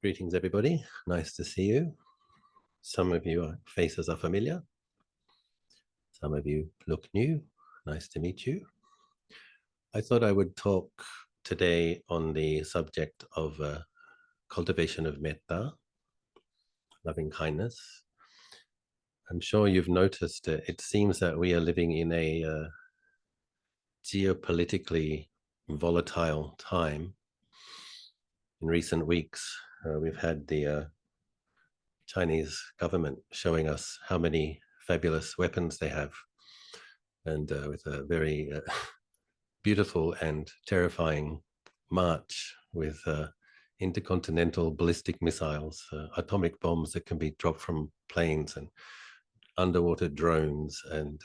Greetings, everybody. Nice to see you. Some of your faces are familiar. Some of you look new. Nice to meet you. I thought I would talk today on the subject of cultivation of metta, loving kindness. I'm sure you've noticed it seems that we are living in a geopolitically volatile time. In recent weeks, we've had the Chinese government showing us how many fabulous weapons they have, and with a very beautiful and terrifying march with intercontinental ballistic missiles, atomic bombs that can be dropped from planes, and underwater drones, and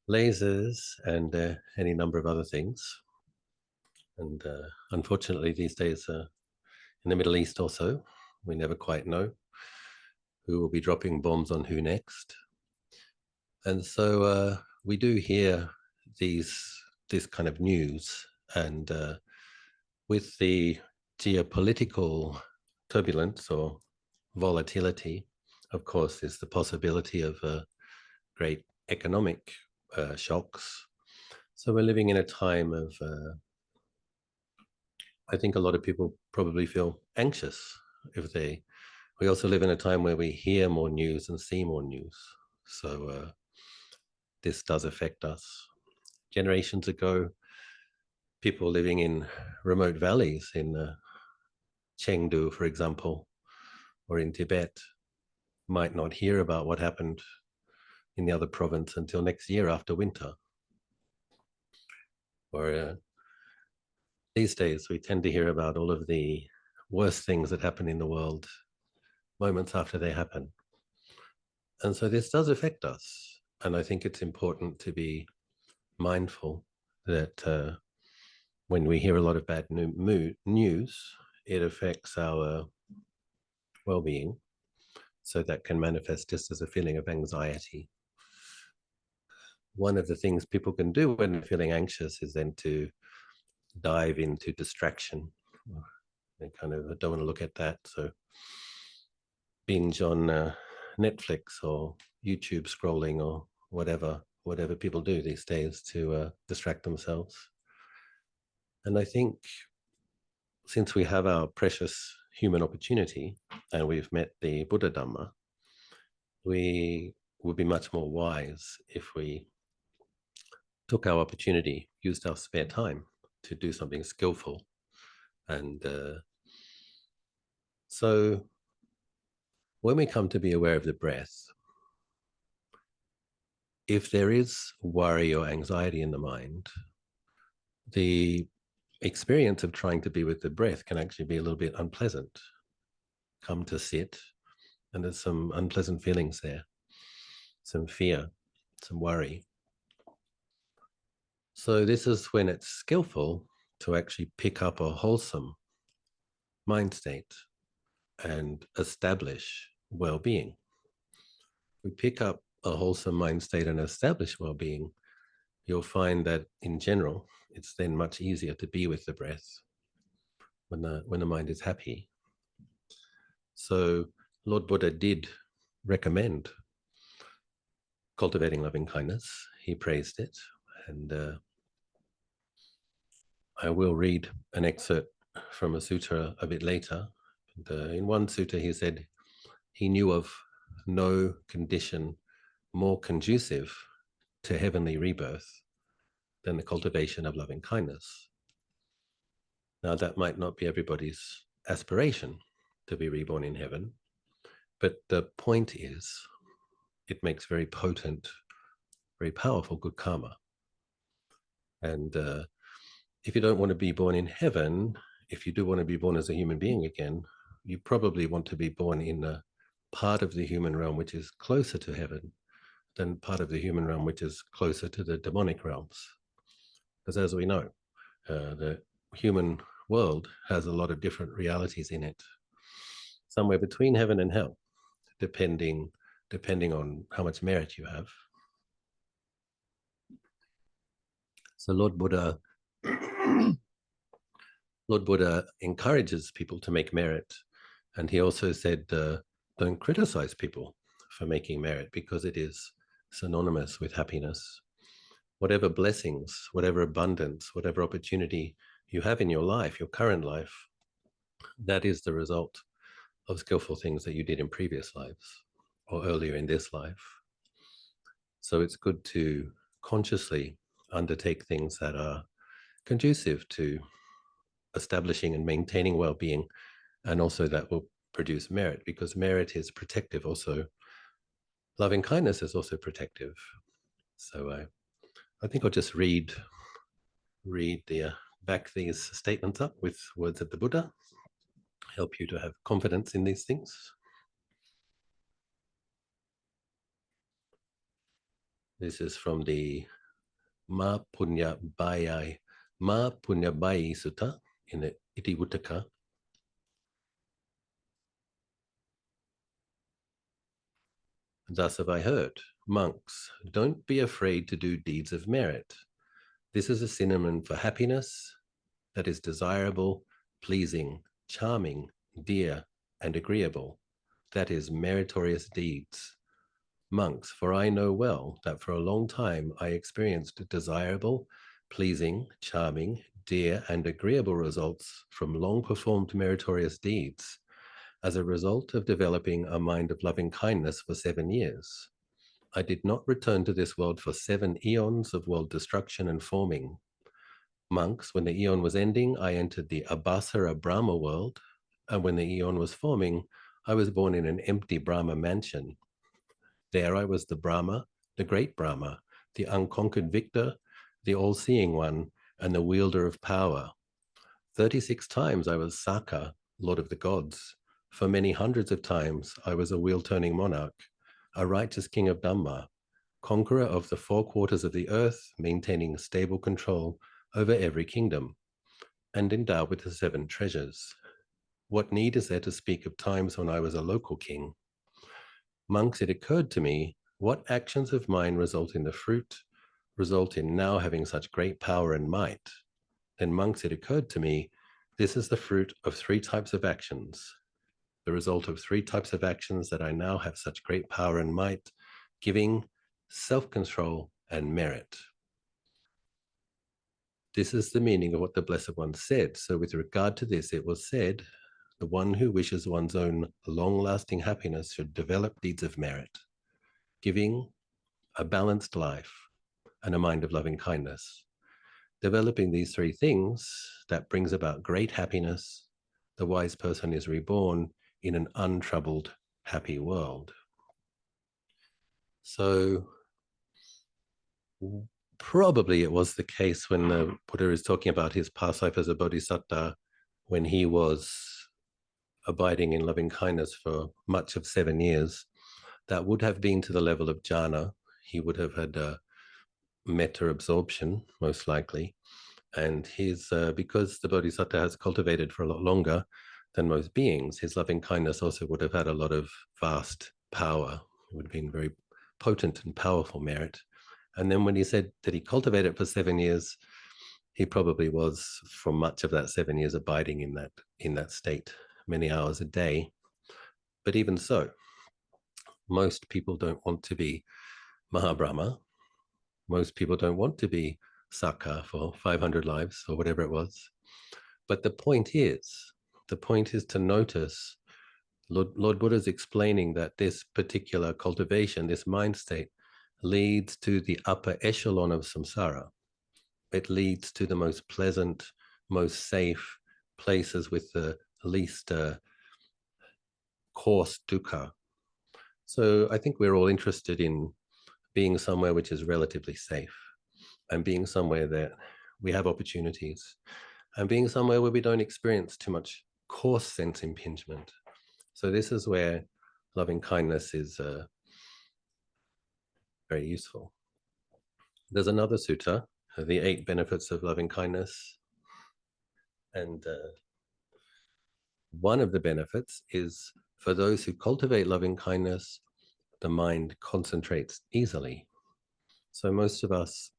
lasers, and any number of other things. And unfortunately, these days in the Middle East also, we never quite know who will be dropping bombs on who next. And so we do hear this kind of news, and with the geopolitical turbulence or volatility, of course, is the possibility of great economic shocks. So we're living in a time of, I think a lot of people probably feel anxious if they, we also live in a time where we hear more news and see more news. So this does affect us. Generations ago, people living in remote valleys in Chengdu, for example, or in Tibet, might not hear about what happened in the other province until next year after winter. Or these days, we tend to hear about all of the worst things that happen in the world moments after they happen. And so this does affect us. And I think it's important to be mindful that when we hear a lot of bad news, it affects our well-being. So that can manifest just as a feeling of anxiety. One of the things people can do when they're feeling anxious is then to dive into distraction. They kind of don't want to look at that. So binge on Netflix or YouTube scrolling or whatever people do these days to distract themselves. And I think since we have our precious human opportunity and we've met the Buddha Dhamma, we would be much more wise if we took our opportunity, used our spare time to do something skillful. And so when we come to be aware of the breath, if there is worry or anxiety in the mind, the experience of trying to be with the breath can actually be a little bit unpleasant. Come to sit, and there's some unpleasant feelings there, some fear, some worry. So this is when it's skillful to actually pick up a wholesome mind state and establish well-being. We pick up a wholesome mind state and establish well-being, you'll find that in general, it's then much easier to be with the breath when the mind is happy. So Lord Buddha did recommend cultivating loving kindness. He praised it. And I will read an excerpt from a sutra a bit later. And, in one sutta, he said, he knew of no condition more conducive to heavenly rebirth than the cultivation of loving kindness. Now, that might not be everybody's aspiration to be reborn in heaven, but the point is, it makes very potent, very powerful good karma. And if you don't want to be born in heaven, if you do want to be born as a human being again, you probably want to be born in a part of the human realm which is closer to heaven than part of the human realm which is closer to the demonic realms. Because as we know, the human world has a lot of different realities in it, somewhere between heaven and hell, depending on how much merit you have. So Lord Buddha Lord Buddha encourages people to make merit. And he also said, don't criticize people for making merit because it is synonymous with happiness. Whatever blessings, whatever abundance, whatever opportunity you have in your life, your current life, that is the result of skillful things that you did in previous lives or earlier in this life. So it's good to consciously undertake things that are conducive to establishing and maintaining well-being, and also that will produce merit, because merit is protective also. Loving kindness is also protective. So I think I'll just read the back these statements up with words of the Buddha, help you to have confidence in these things. This is from the Ma Punya Bayai Sutta in the Itivuttaka. Thus have I heard, monks, don't be afraid to do deeds of merit. This is a synonym for happiness that is desirable, pleasing, charming, dear, and agreeable. That is meritorious deeds. Monks, for I know well that for a long time I experienced desirable, pleasing, charming, dear, and agreeable results from long performed meritorious deeds as a result of developing a mind of loving kindness for 7 years. I did not return to this world for 7 eons of world destruction and forming. Monks, when the eon was ending, I entered the Abhasara Brahma world, and when the eon was forming, I was born in an empty Brahma mansion. There I was the Brahma, the great Brahma, the unconquered victor, the all-seeing one, and the wielder of power. 36 times I was Saka, Lord of the Gods. For many hundreds of times I was a wheel-turning monarch, a righteous king of Dhamma, conqueror of the 4 quarters of the earth, maintaining stable control over every kingdom, and endowed with the 7 treasures. What need is there to speak of times when I was a local king? Monks, it occurred to me, what actions of mine result in the fruit, result in now having such great power and might? Then, monks, it occurred to me, this is the fruit of 3 types of actions, the result of 3 types of actions that I now have such great power and might, giving, self-control, and merit. This is the meaning of what the Blessed One said. So with regard to this, it was said, the one who wishes one's own long-lasting happiness should develop deeds of merit, giving, a balanced life, and a mind of loving kindness. Developing these 3 things, that brings about great happiness. The wise person is reborn in an untroubled, happy world. So probably it was the case when the Buddha is talking about his past life as a bodhisattva, when he was abiding in loving kindness for much of 7 years, that would have been to the level of jhana. He would have had metta absorption, most likely. And his, because the bodhisattva has cultivated for a lot longer than most beings, his loving kindness also would have had a lot of vast power. It would have been very potent and powerful merit. And then when he said that he cultivated for 7 years, he probably was for much of that 7 years abiding in that state, many hours a day. But even so, most people don't want to be Mahabrahma. Most people don't want to be Saka for 500 lives or whatever it was. But the point is to notice, Lord Buddha is explaining that this particular cultivation, this mind state, leads to the upper echelon of samsara. It leads to the most pleasant, most safe places with the least coarse dukkha. So I think we're all interested in being somewhere which is relatively safe, and being somewhere that we have opportunities, and being somewhere where we don't experience too much coarse sense impingement. So this is where loving kindness is very useful. There's another sutta, the 8 benefits of loving kindness. And one of the benefits is, for those who cultivate loving kindness, the mind concentrates easily. So most of us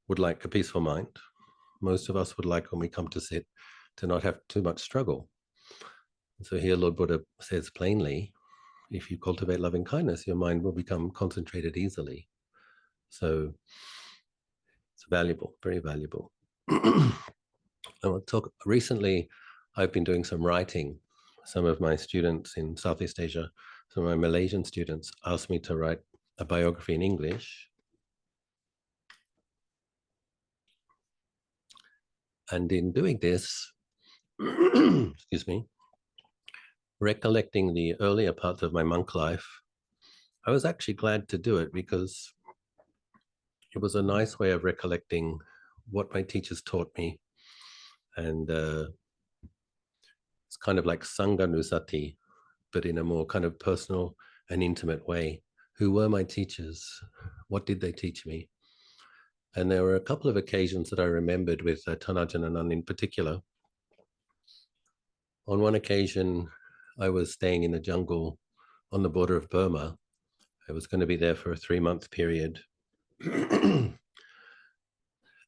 would like a peaceful mind. Most of us would like, when we come to sit, to not have too much struggle. So here Lord Buddha says plainly, if you cultivate loving kindness, your mind will become concentrated easily. So it's valuable, very valuable. I want to talk recently, I've been doing some writing. Some of my students in Southeast Asia, some of my Malaysian students asked me to write a biography in English. And in doing this, excuse me, recollecting the earlier parts of my monk life, I was actually glad to do it because it was a nice way of recollecting what my teachers taught me. And it's kind of like Sangha Nusati, but in a more kind of personal and intimate way. Who were my teachers? What did they teach me? And there were a couple of occasions that I remembered with Tanajan Anand in particular. On one occasion, I was staying in the jungle on the border of Burma. I was going to be there for a 3-month period.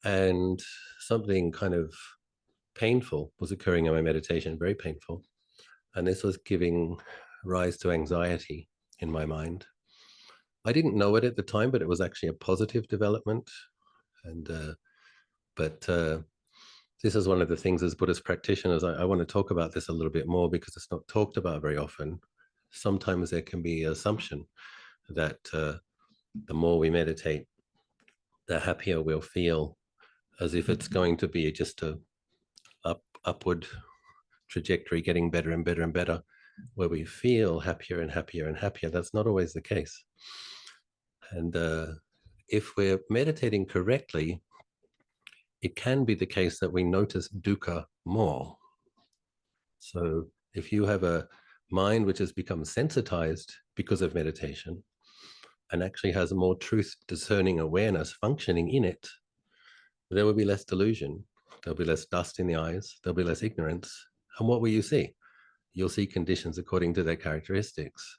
And something kind of painful was occurring in my meditation, very painful. And this was giving rise to anxiety in my mind. I didn't know it at the time, but it was actually a positive development. And this is one of the things as Buddhist practitioners, I want to talk about this a little bit more because it's not talked about very often. Sometimes there can be an assumption that the more we meditate, the happier we'll feel, as if it's going to be just a upward trajectory, getting better and better and better, where we feel happier and happier and happier. That's not always the case. And if we're meditating correctly, it can be the case that we notice dukkha more. So if you have a mind which has become sensitized because of meditation and actually has a more truth discerning awareness functioning in it, there will be less delusion. There'll be less dust in the eyes. There'll be less ignorance. And what will you see? You'll see conditions according to their characteristics.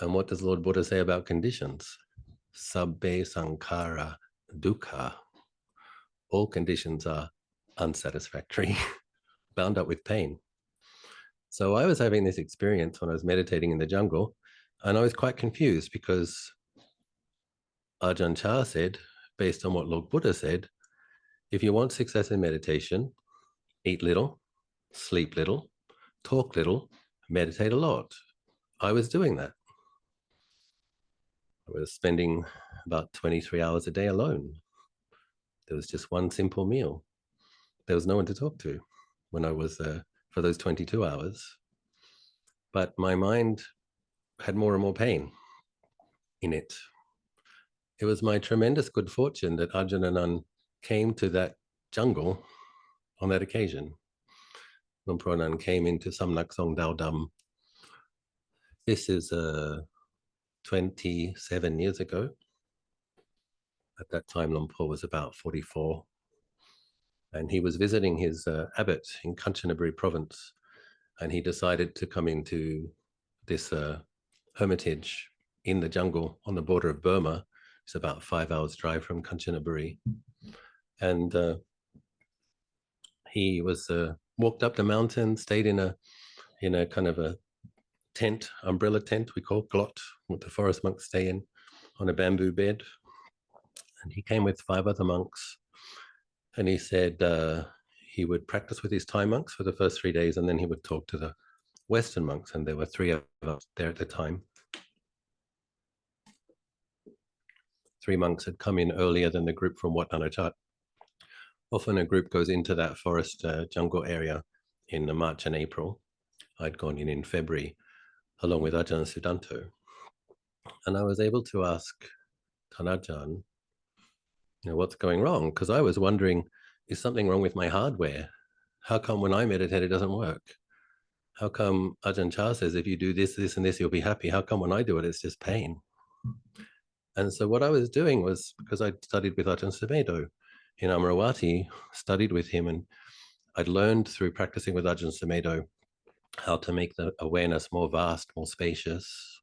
And what does Lord Buddha say about conditions? Sabbe sankhara dukkha. All conditions are unsatisfactory, bound up with pain. So I was having this experience when I was meditating in the jungle, and I was quite confused because Ajahn Chah said, based on what Lord Buddha said, if you want success in meditation, eat little, sleep little, talk little, meditate a lot. I was doing that. I was spending about 23 hours a day alone. There was just one simple meal. There was no one to talk to when I was for those 22 hours. But my mind had more and more pain in it. It was my tremendous good fortune that Ajahn Anan came to that jungle on that occasion. Luang Por Anan came into Samnak Song Dao Dam. This is 27 years ago. At that time, Luang Por was about 44. And he was visiting his abbot in Kanchanaburi province. And he decided to come into this hermitage in the jungle on the border of Burma. It's about 5 hours drive from Kanchanaburi. And he was walked up the mountain, stayed in a kind of a tent, umbrella tent we call glot, what the forest monks stay in, on a bamboo bed. And he came with 5 other monks. And he said he would practice with his Thai monks for the first 3 days, and then he would talk to the Western monks. And there were 3 of us there at the time. 3 monks had come in earlier than the group from Wat Nanachat. Often a group goes into that forest jungle area in March and April. I'd gone in February along with Ajahn Sudanto. And I was able to ask Tanajan, what's going wrong? Because I was wondering, is something wrong with my hardware? How come when I meditate, it doesn't work? How come Ajahn Chah says, if you do this, this, and this, you'll be happy? How come when I do it, it's just pain? And so what I was doing was, because I'd studied with Ajahn Sumedho in Amaravati, studied with him, and I'd learned through practicing with Ajahn Sumedho how to make the awareness more vast, more spacious,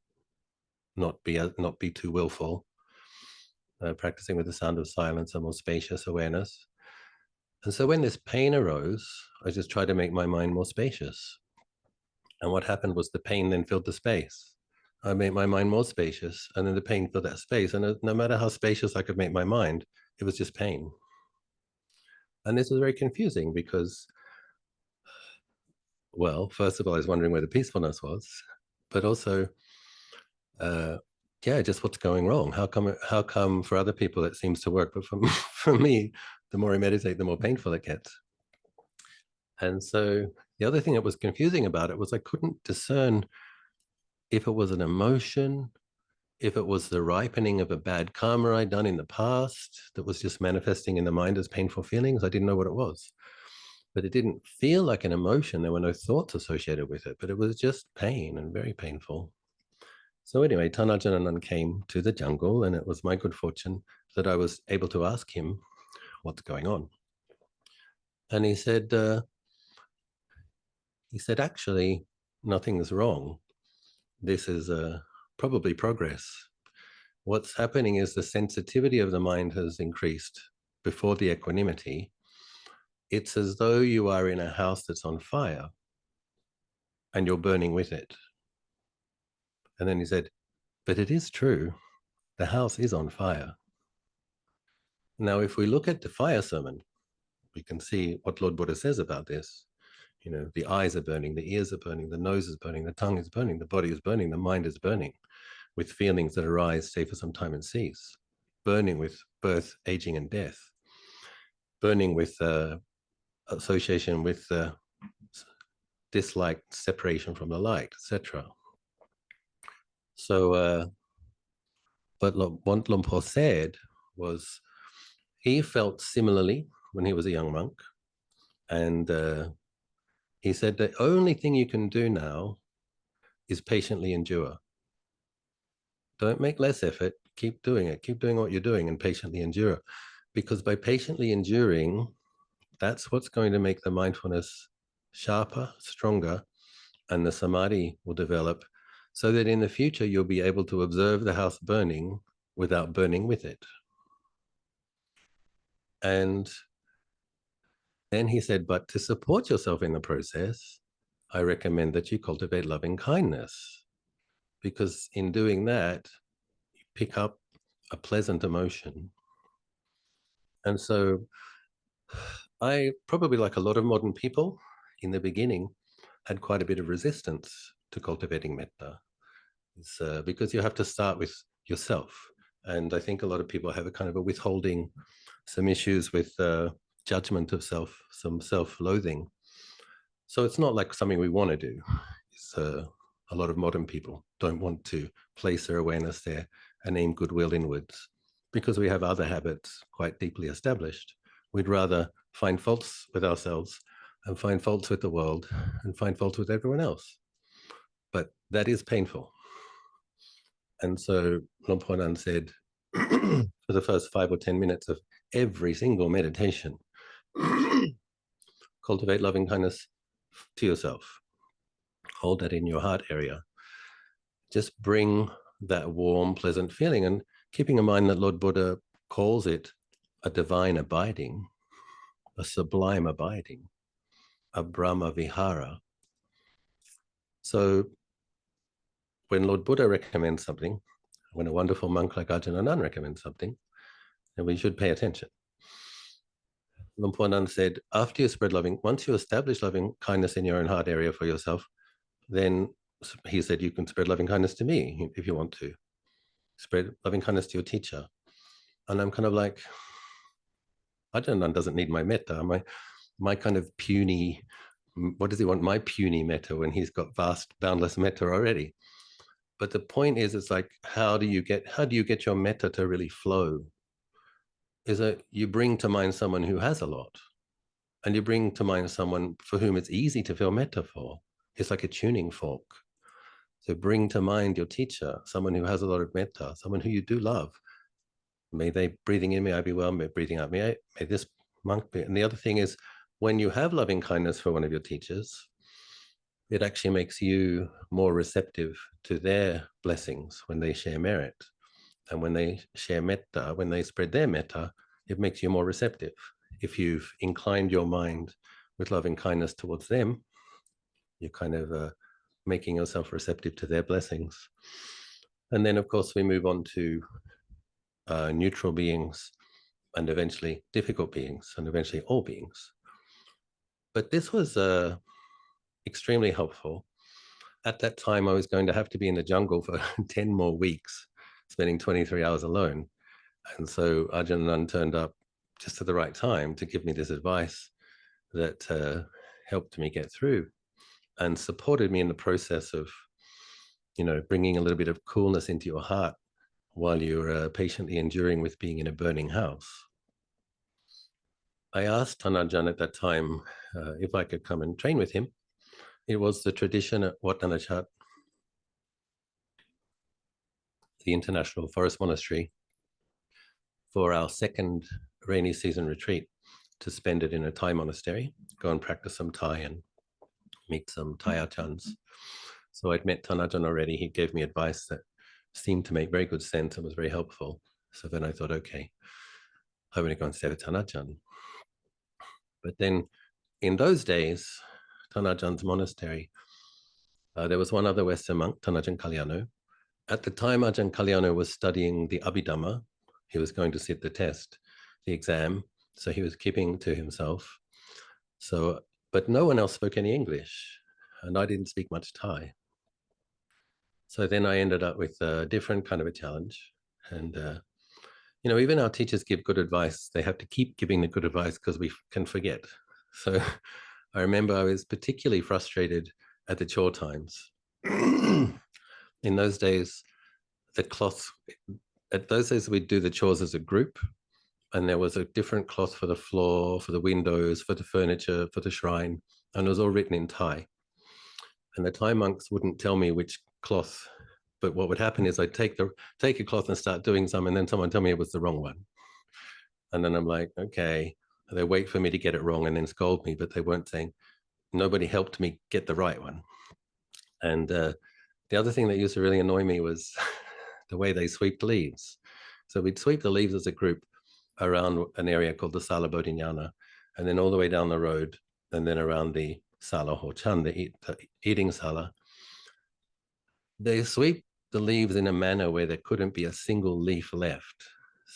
not be too willful. Practicing with the sound of silence, a more spacious awareness. And so when this pain arose, I just tried to make my mind more spacious. And what happened was the pain then filled the space. I made my mind more spacious, and then the pain filled that space. And no matter how spacious I could make my mind, it was just pain. And this was very confusing because, well, first of all, I was wondering where the peacefulness was, but also, uh, yeah, just what's going wrong? How come for other people it seems to work, but for, for me, the more I meditate, the more painful it gets. And so the other thing that was confusing about it was I couldn't discern if it was an emotion, if it was the ripening of a bad karma I'd done in the past that was just manifesting in the mind as painful feelings. I didn't know what it was. But it didn't feel like an emotion. There were no thoughts associated with it, but it was just pain and very painful. So anyway, Tanajanan came to the jungle, and it was my good fortune that I was able to ask him what's going on. And he said, actually, nothing's wrong. This is probably progress. What's happening is the sensitivity of the mind has increased before the equanimity. It's as though you are in a house that's on fire and you're burning with it. And then he said, but it is true, the house is on fire. Now, if we look at the fire sermon, we can see what Lord Buddha says about this. You know, the eyes are burning, the ears are burning, the nose is burning, the tongue is burning, the body is burning, the mind is burning with feelings that arise, stay for some time and cease, burning with birth, aging, and death, burning with association with dislike, separation from the light, etc. So, but what Lumpur said was he felt similarly when he was a young monk. And he said the only thing you can do now is patiently endure. Don't make less effort. Keep doing it. Keep doing what you're doing and patiently endure. Because by patiently enduring, that's what's going to make the mindfulness sharper, stronger, and the samadhi will develop so that in the future you'll be able to observe the house burning without burning with it. And then he said, but to support yourself in the process, I recommend that you cultivate loving kindness, because in doing that, you pick up a pleasant emotion. And so I probably, like a lot of modern people in the beginning, had quite a bit of resistance to cultivating metta. It's because you have to start with yourself. And I think a lot of people have a kind of a withholding, some issues with judgment of self, some self-loathing. So it's not like something we want to do. It's a lot of modern people don't want to place their awareness there and aim goodwill inwards because we have other habits quite deeply established. We'd rather find faults with ourselves and find faults with the world and find faults with everyone else. But that is painful. And so Lomponan said, for the first 5 or 10 minutes of every single meditation, cultivate loving kindness to yourself. Hold that in your heart area. Just bring that warm, pleasant feeling. And keeping in mind that Lord Buddha calls it a divine abiding, a sublime abiding, a Brahma Vihara. So when Lord Buddha recommends something, when a wonderful monk like Ajahn Anan recommends something, then we should pay attention. Lumpur Anan said, after you spread once you establish loving kindness in your own heart area for yourself, then he said you can spread loving kindness to me if you want to. Spread loving kindness to your teacher. And I'm kind of like, Ajahn Anan doesn't need my metta. My kind of puny, what does he want? My puny metta when he's got vast, boundless metta already. But the point is, it's like, how do you get your metta to really flow? Is that you bring to mind someone who has a lot, and you bring to mind someone for whom it's easy to feel metta for. It's like a tuning fork. So bring to mind your teacher, someone who has a lot of metta, someone who you do love. May they breathing in, may I be well, may breathing out, may this monk be. And the other thing is, when you have loving kindness for one of your teachers, it actually makes you more receptive to their blessings when they share merit. And when they share metta, when they spread their metta, it makes you more receptive. if you've inclined your mind with loving kindness towards them, you're kind of making yourself receptive to their blessings. And then, of course, we move on to neutral beings, and eventually difficult beings, and eventually all beings. But this was extremely helpful. At that time, I was going to have to be in the jungle for 10 more weeks, spending 23 hours alone. And so Ajahn Nun turned up just at the right time to give me this advice that helped me get through and supported me in the process of, bringing a little bit of coolness into your heart while you're patiently enduring with being in a burning house. I asked Tanajan at that time if I could come and train with him. It was the tradition at Wat Nanachat, the International Forest Monastery, for our second rainy season retreat, to spend it in a Thai monastery, go and practice some Thai and meet some Thai Achans. So I'd met Tanajan already. He gave me advice that seemed to make very good sense and was very helpful. So then I thought, okay, I'm going to go and stay with Tanajan. But then in those days, Tanajan's monastery, there was one other Western monk, Tanajan Kalyano. At the time, Ajahn Kalyano was studying the Abhidhamma. He was going to sit the test, the exam. So he was keeping to himself. So, but no one else spoke any English, and I didn't speak much Thai. So then I ended up with a different kind of a challenge. And, even our teachers give good advice. They have to keep giving the good advice because we can forget. So I remember I was particularly frustrated at the chore times. In those days, we'd do the chores as a group, and there was a different cloth for the floor, for the windows, for the furniture, for the shrine, and it was all written in Thai. And the Thai monks wouldn't tell me which cloth, but what would happen is I'd take a cloth and start doing some, and then someone tell me it was the wrong one. And then I'm like, okay. They wait for me to get it wrong and then scold me, but they weren't saying, nobody helped me get the right one. And the other thing that used to really annoy me was the way they sweep the leaves. So we'd sweep the leaves as a group around an area called the Sala Bodhinyana, and then all the way down the road, and then around the Sala Hochan, the eating Sala. They sweep the leaves in a manner where there couldn't be a single leaf left.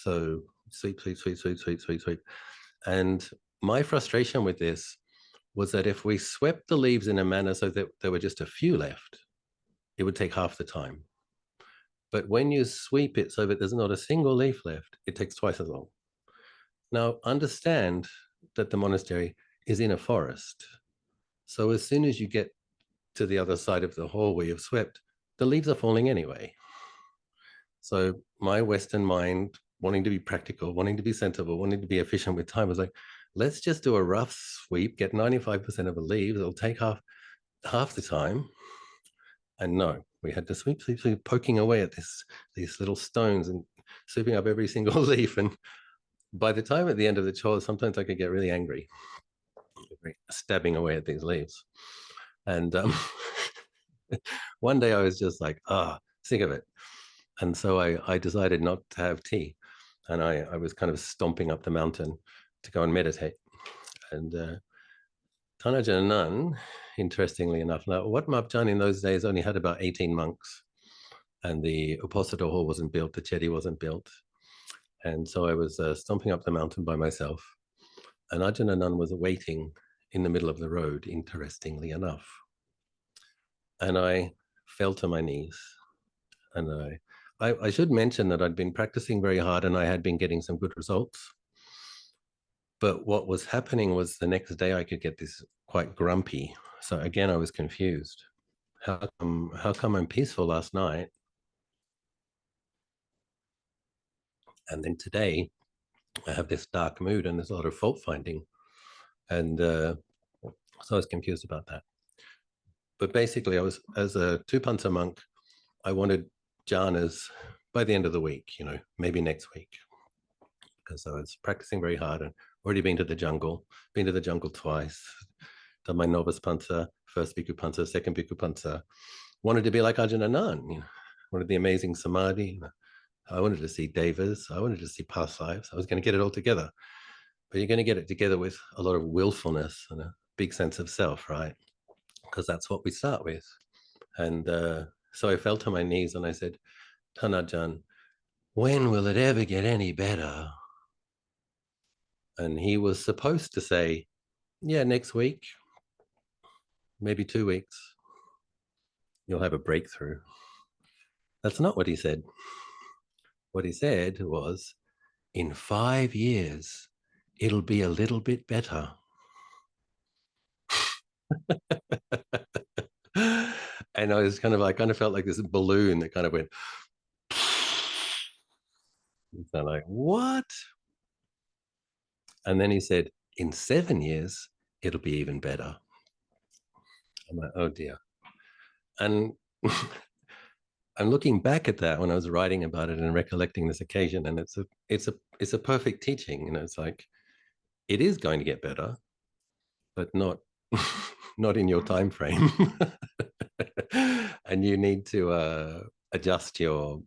So sweep, sweep, sweep, sweep, sweep, sweep, sweep. And my frustration with this was that if we swept the leaves in a manner so that there were just a few left, it would take half the time. But when you sweep it so that there's not a single leaf left, it takes twice as long. Now, understand that the monastery is in a forest. So as soon as you get to the other side of the hall where you've swept, the leaves are falling anyway. So my Western mind, wanting to be practical, wanting to be sensible, wanting to be efficient with time, was like, let's just do a rough sweep, get 95% of the leaves. It'll take half the time. And no, we had to sweep, poking away at these little stones and sweeping up every single leaf. And by the time at the end of the chore, sometimes I could get really angry, stabbing away at these leaves. And one day I was just like, sick of it. And so I decided not to have tea. And I was kind of stomping up the mountain to go and meditate. And Tanajan Nun, interestingly enough, now Wat Mapjan in those days only had about 18 monks, and the Uposatha hall wasn't built, the Chedi wasn't built. And so I was stomping up the mountain by myself, and Ajahn Nun was waiting in the middle of the road, interestingly enough. And I fell to my knees, and I should mention that I'd been practicing very hard and I had been getting some good results. But what was happening was the next day I could get this quite grumpy. So again, I was confused. How come I'm peaceful last night, and then today I have this dark mood and there's a lot of fault finding? And so I was confused about that. But basically, I was, as a Tupansa monk, I wanted jhanas by the end of the week, maybe next week, because I was practicing very hard and already been to the jungle twice, done my novice pansa, first bhikkhu pansa, second bhikkhu pansa, wanted to be like Ajahn Anan, wanted the amazing samadhi. I wanted to see devas, I wanted to see past lives. I was going to get it all together. but you're going to get it together with a lot of willfulness and a big sense of self, right? Because that's what we start with. And so I fell to my knees and I said, Tanajan, when will it ever get any better? And he was supposed to say, yeah, next week, maybe 2 weeks, you'll have a breakthrough. That's not what he said. What he said was, in 5 years, it'll be a little bit better. And I was kind of like, kind of felt like this balloon that kind of went, so I'm like, what? And then he said, in 7 years, it'll be even better. I'm like, oh dear. And I'm looking back at that when I was writing about it and recollecting this occasion, and it's a perfect teaching. You know, it's like it is going to get better, but not not in your time frame. And you need to adjust your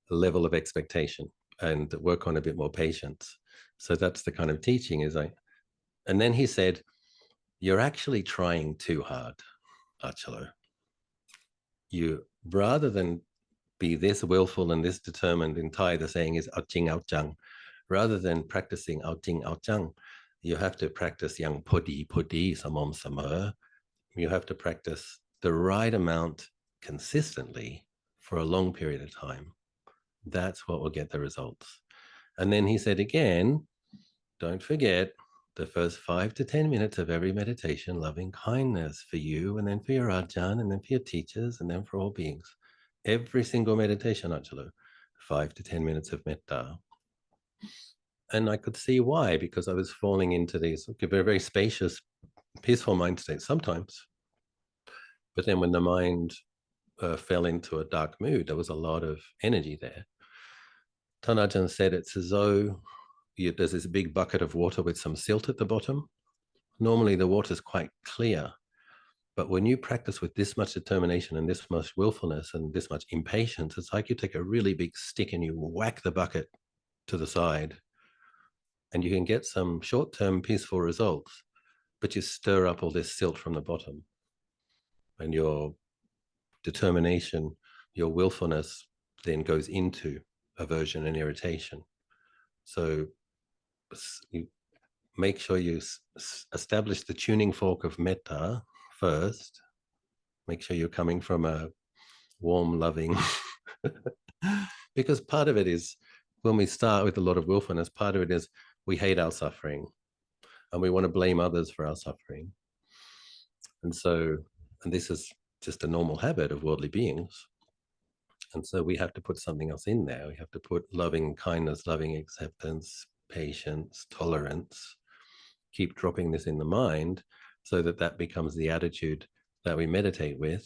level of expectation and work on a bit more patience. So that's the kind of teaching is like, and then he said, you're actually trying too hard, Achalo. You rather than be this willful and this determined, in Thai the saying is ouching ouchang, rather than practicing ouching ouchang, you have to practice yang podi podi samom samar. You have to practice the right amount consistently for a long period of time. That's what will get the results. And then he said again, don't forget the first 5 to 10 minutes of every meditation, loving kindness for you, and then for your Ajahn, and then for your teachers, and then for all beings. Every single meditation, Ajahn, 5 to 10 minutes of metta. And I could see why, because I was falling into these very, very spacious, peaceful mind states sometimes. But then when the mind fell into a dark mood, there was a lot of energy there. Tanajan said it's as though there's this big bucket of water with some silt at the bottom. Normally the water is quite clear, but when you practice with this much determination and this much willfulness and this much impatience, it's like you take a really big stick and you whack the bucket to the side, and you can get some short-term peaceful results, but you stir up all this silt from the bottom, and your determination, your willfulness then goes into aversion and irritation. So you make sure you establish the tuning fork of metta first. Make sure you're coming from a warm, loving, because part of it is when we start with a lot of willfulness, part of it is we hate our suffering and we want to blame others for our suffering. And so, and this is just a normal habit of worldly beings. And so we have to put something else in there. We have to put loving kindness, loving acceptance, patience, tolerance, keep dropping this in the mind so that that becomes the attitude that we meditate with.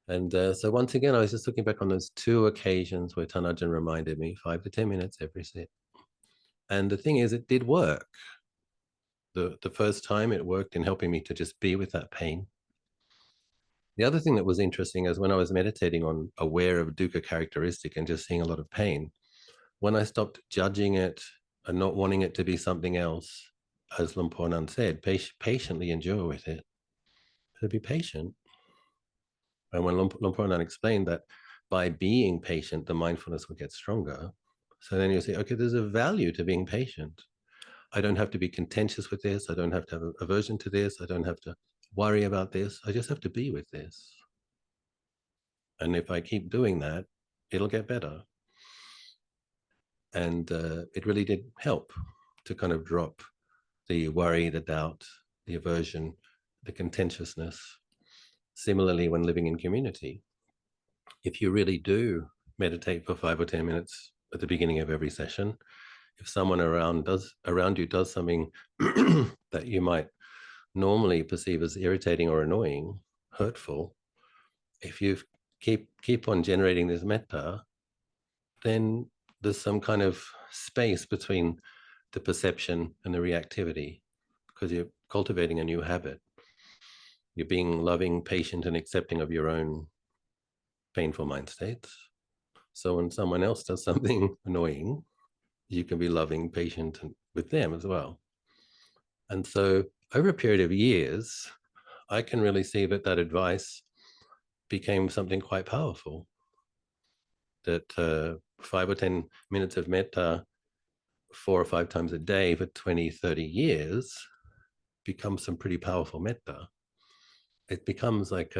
And so once again, I was just looking back on those 2 occasions where Tanajan reminded me 5 to 10 minutes every sit. And the thing is, it did work. The first time it worked in helping me to just be with that pain. The other thing that was interesting is when I was meditating on aware of dukkha characteristic and just seeing a lot of pain, when I stopped judging it and not wanting it to be something else, as Lumpornan said, patiently endure with it. So be patient. And when Lumpornan explained that by being patient, the mindfulness will get stronger. So then you say, okay, there's a value to being patient. I don't have to be contentious with this. I don't have to have aversion to this. I don't have to worry about this. I just have to be with this. And if I keep doing that, it'll get better. And it really did help to kind of drop the worry, the doubt, the aversion, the contentiousness. Similarly, when living in community, if you really do meditate for 5 or 10 minutes at the beginning of every session, if someone around you does something that you might normally perceive as irritating or annoying, hurtful, if you keep on generating this metta, then there's some kind of space between the perception and the reactivity, because you're cultivating a new habit. You're being loving, patient, and accepting of your own painful mind states. So when someone else does something annoying, you can be loving, patient with them as well. And so over a period of years, I can really see that that advice became something quite powerful. That 5 or 10 minutes of metta 4 or 5 times a day for 20, 30 years becomes some pretty powerful metta. It becomes like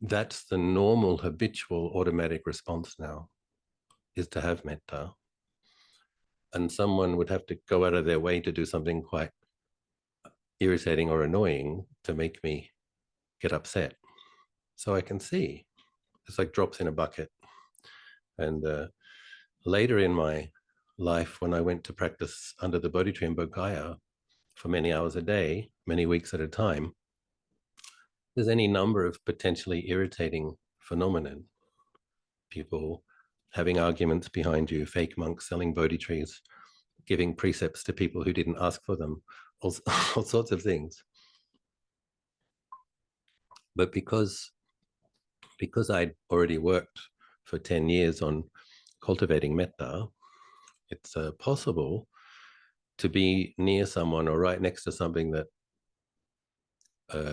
that's the normal, habitual, automatic response now, is to have metta. And someone would have to go out of their way to do something quite irritating or annoying to make me get upset. So I can see it's like drops in a bucket. And later in my life, when I went to practice under the Bodhi tree in Bodh for many hours a day, many weeks at a time, there's any number of potentially irritating phenomenon. People having arguments behind you, fake monks selling Bodhi trees, giving precepts to people who didn't ask for them, all sorts of things. But because I'd already worked for 10 years on cultivating metta, it's possible to be near someone or right next to something that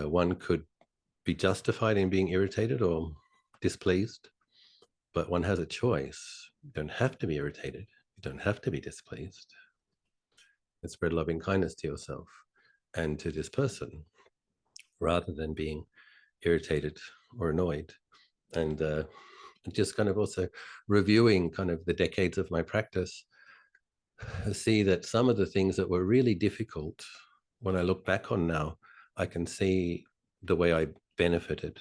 one could be justified in being irritated or displeased, but one has a choice. You don't have to be irritated. You don't have to be displeased. And spread loving kindness to yourself and to this person rather than being irritated or annoyed. And just kind of also reviewing kind of the decades of my practice, I see that some of the things that were really difficult, when I look back on now, I can see the way I benefited.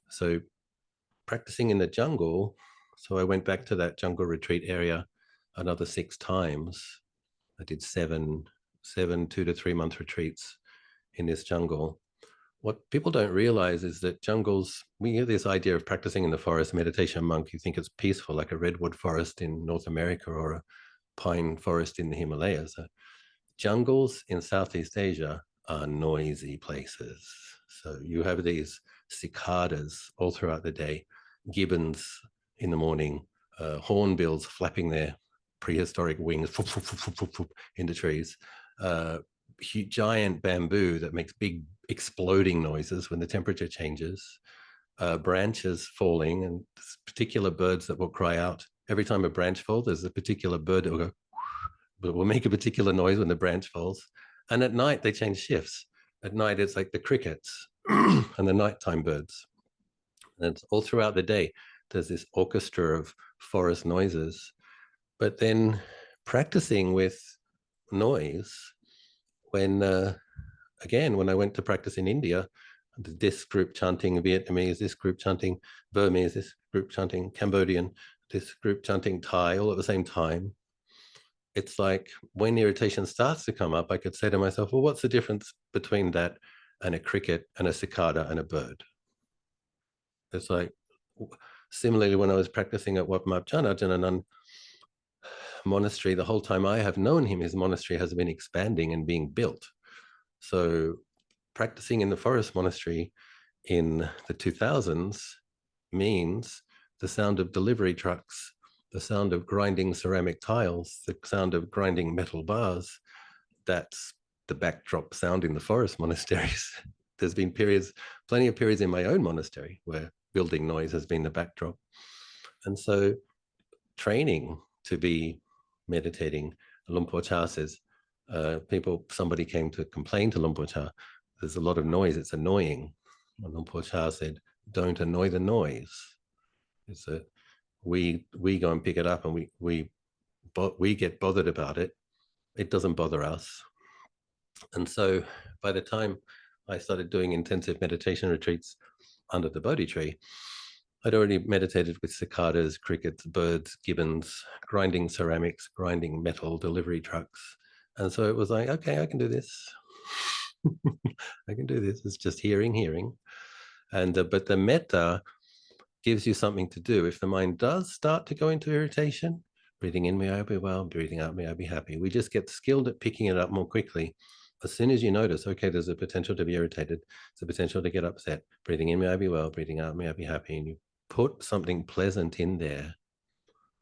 So practicing in the jungle, so I went back to that jungle retreat area another 6 times. I did seven 2 to 3 month retreats in this jungle. What people don't realize is that jungles, we have this idea of practicing in the forest, meditation monk, you think it's peaceful, like a redwood forest in North America or a pine forest in the Himalayas. Jungles in Southeast Asia are noisy places. So you have these cicadas all throughout the day, gibbons in the morning, hornbills flapping their prehistoric wings into trees, giant bamboo that makes big exploding noises when the temperature changes, branches falling, and particular birds that will cry out. Every time a branch falls, there's a particular bird that will go, but will make a particular noise when the branch falls. And at night, they change shifts. At night, it's like the crickets and the nighttime birds. And it's all throughout the day, there's this orchestra of forest noises. But then practicing with noise, when again, when I went to practice in India, this group chanting Vietnamese, this group chanting Burmese, this group chanting Cambodian, this group chanting Thai, all at the same time. It's like when irritation starts to come up, I could say to myself, well, what's the difference between that and a cricket and a cicada and a bird? It's like, similarly, when I was practicing at Wat Map Ajahn monastery, the whole time I have known him, his monastery has been expanding and being built. So practicing in the forest monastery in the 2000s means the sound of delivery trucks, the sound of grinding ceramic tiles, the sound of grinding metal bars. That's the backdrop sound in the forest monasteries. There's been periods, plenty of periods in my own monastery where building noise has been the backdrop. And so training to be meditating, Luang Por Chah says, somebody came to complain to Luang Por Chah, there's a lot of noise, it's annoying. And Luang Por Chah said, don't annoy the noise. It's a, we go and pick it up and we get bothered about it. It doesn't bother us. And so by the time I started doing intensive meditation retreats under the Bodhi tree, I'd already meditated with cicadas, crickets, birds, gibbons, grinding ceramics, grinding metal, delivery trucks. And so it was like, okay, I can do this. I can do this. It's just hearing. And but the metta gives you something to do. If the mind does start to go into irritation, breathing in, may I be well, breathing out, may I be happy. We just get skilled at picking it up more quickly. As soon as you notice, okay, there's a potential to be irritated, there's a potential to get upset. Breathing in, may I be well, breathing out, may I be happy. And you put something pleasant in there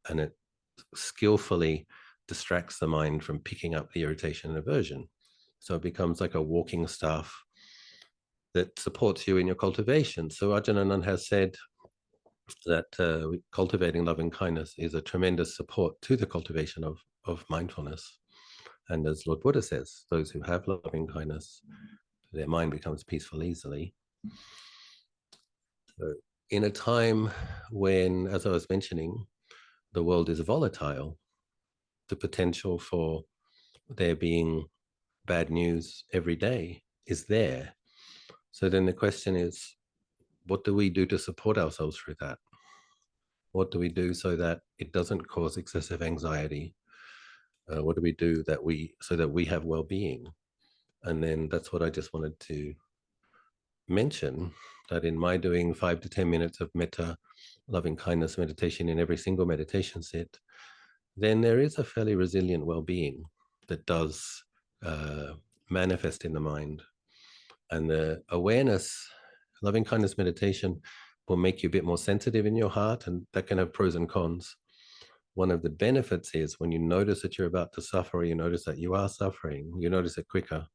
and it skillfully distracts the mind from picking up the irritation and aversion. So it becomes like a walking staff that supports you in your cultivation. So Ajahn Anan has said that cultivating loving kindness is a tremendous support to the cultivation of mindfulness. And as Lord Buddha says, those who have loving kindness, their mind becomes peaceful easily. So in a time when, as I was mentioning, the world is volatile, the potential for there being bad news every day is there. So then the question is, what do we do to support ourselves through that? What do we do so that it doesn't cause excessive anxiety? What do we do so that we have well-being? And then that's what I just wanted to mention, that in my doing 5 to 10 minutes of metta, loving kindness meditation in every single meditation set, then there is a fairly resilient well-being that does manifest in the mind. And the awareness, loving kindness meditation will make you a bit more sensitive in your heart, and that can have pros and cons. One of the benefits is when you notice that you're about to suffer, or you notice that you are suffering, you notice it quicker.